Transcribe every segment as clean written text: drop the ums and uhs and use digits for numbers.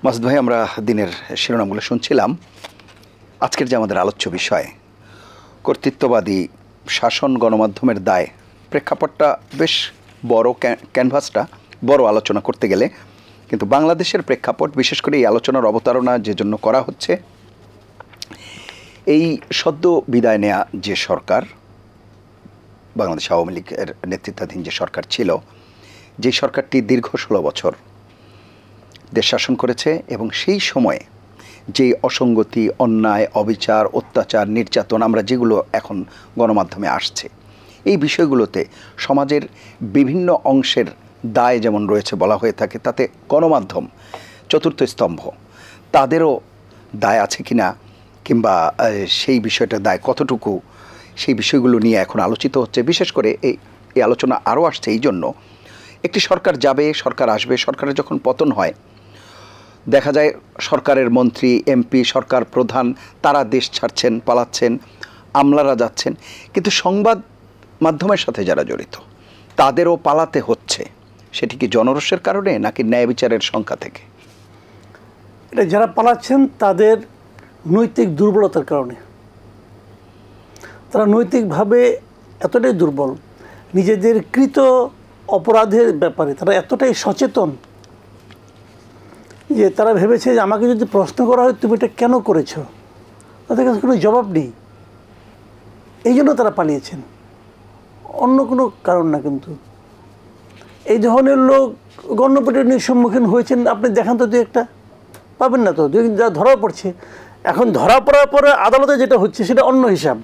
মাসুদ ভাই, আমরা দিনের শিরোনামগুলো শুনছিলাম। আজকের যে আমাদের আলোচ্য বিষয়, কর্তৃত্ববাদী শাসন, গণমাধ্যমের দায়, প্রেক্ষাপটটা বেশ বড়, ক্যানভাসটা বড় আলোচনা করতে গেলে। কিন্তু বাংলাদেশের প্রেক্ষাপট, বিশেষ করে এই আলোচনার অবতারণা যে জন্য করা হচ্ছে, এই সদ্য বিদায় নেয়া যে সরকার, বাংলাদেশ আওয়ামী লীগের নেতৃত্বাধীন যে সরকার ছিল, যে সরকারটি দীর্ঘ 16 বছর দেশ শাসন করেছে, এবং সেই সময়ে যে অসঙ্গতি, অন্যায়, অবিচার, অত্যাচার, নির্যাতন আমরা যেগুলো এখন গণমাধ্যমে আসছে, এই বিষয়গুলোতে সমাজের বিভিন্ন অংশের দায় যেমন রয়েছে বলা হয়ে থাকে, তাতে গণমাধ্যম চতুর্থ স্তম্ভ, তাদেরও দায় আছে কিনা, কিংবা সেই বিষয়টার দায় কতটুকু, সেই বিষয়গুলো নিয়ে এখন আলোচিত হচ্ছে। বিশেষ করে এই আলোচনা আরও আসছে এই জন্য, একটি সরকার যাবে, সরকার আসবে, সরকারের যখন পতন হয় দেখা যায় সরকারের মন্ত্রী, এমপি, সরকার প্রধান তারা দেশ ছাড়ছেন, পালাচ্ছেন, আমলারা যাচ্ছেন, কিন্তু সংবাদ মাধ্যমের সাথে যারা জড়িত তাদেরও পালাতে হচ্ছে। সেটি কি জনরোষের কারণে নাকি ন্যায় বিচারের সংখ্যা থেকে? এটা যারা পালাচ্ছেন তাদের নৈতিক দুর্বলতার কারণে। তারা নৈতিকভাবে এতটাই দুর্বল, নিজেদের কৃত অপরাধের ব্যাপারে তারা এতটাই সচেতন যে তারা ভেবেছে যে আমাকে যদি প্রশ্ন করা হয় তুমি এটা কেন করেছো, তাদের কাছে কোনো জবাব নেই। এই জন্য তারা পালিয়েছেন, অন্য কোনো কারণ না। কিন্তু এই ধরনের লোক গণপিটুনির সম্মুখীন হয়েছেন আপনি দেখান তো, দু একটা পাবেন না তো। যা ধরা পড়ছে এখন, ধরা পড়ার পরে আদালতে যেটা হচ্ছে সেটা অন্য হিসাব।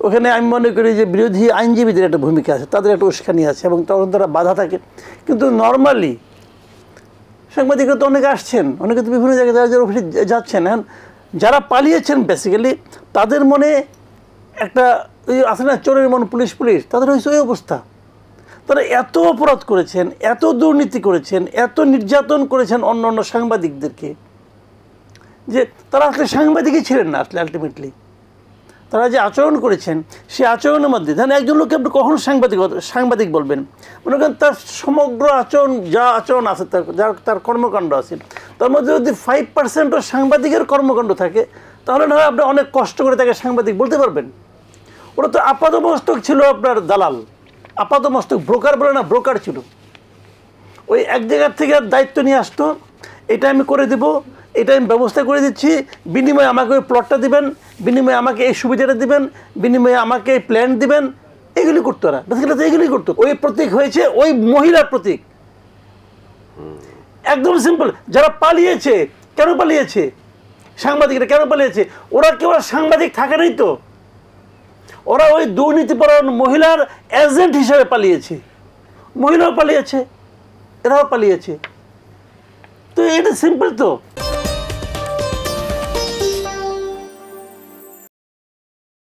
ওখানে আমি মনে করি যে বিরোধী আইনজীবীদের একটা ভূমিকা আছে, তাদের একটা উস্কানি আছে, এবং তখন তারা বাধা থাকে। কিন্তু নর্মালি সাংবাদিকরা তো অনেকে আসছেন, অনেকে তো বিভিন্ন জায়গায় যারা অফিসে যাচ্ছেন। এখন যারা পালিয়েছেন বেসিক্যালি তাদের মনে একটা ওই আছে না, চোরের মন পুলিশ পুলিশ, তাদের হয়েছে ওই অবস্থা। তারা এত অপরাধ করেছেন, এত দুর্নীতি করেছেন, এত নির্যাতন করেছেন অন্য অন্য সাংবাদিকদেরকে, যে তারা আসলে সাংবাদিকই ছিলেন না। আসলে আলটিমেটলি তারা যে আচরণ করেছেন, সেই আচরণের মধ্যে ধরেন একজন লোককে আপনি কখন সাংবাদিক বলবেন? মনে করেন তার সমগ্র আচরণ, যা আচরণ আছে, তার কর্মকাণ্ড আছে, তার মধ্যে যদি 5%ও সাংবাদিকের কর্মকাণ্ড থাকে, তাহলে না হয় আপনি অনেক কষ্ট করে তাকে সাংবাদিক বলতে পারবেন। ওরা তো আপাতমস্তক ছিল আপনার দালাল, আপাতমস্তক, ব্রোকার বলে না, ব্রোকার ছিল। ওই এক জায়গার থেকে দায়িত্ব নিয়ে আসতো, এটা আমি করে দেবো, এটা আমি ব্যবস্থা করে দিচ্ছি, বিনিময়ে আমাকে ওই প্লটটা দিবেন, বিনিময়ে আমাকে এই সুবিধাটা দিবেন, বিনিময়ে আমাকে এই প্ল্যান দিবেন। এগুলি করতো ওরা, বেসিক্যালি এগুলি করতো। ওই প্রতীক হয়েছে ওই মহিলার প্রতীক, একদম সিম্পল। যারা পালিয়েছে, কেন পালিয়েছে? সাংবাদিকরা কেন পালিয়েছে? ওরা কেউ সাংবাদিক থাকে নাই তো, ওরা ওই দুর্নীতিপরায়ণ মহিলার এজেন্ট হিসেবে পালিয়েছে। মহিলাও পালিয়েছে, এরাও পালিয়েছে। তো এটা সিম্পল তো।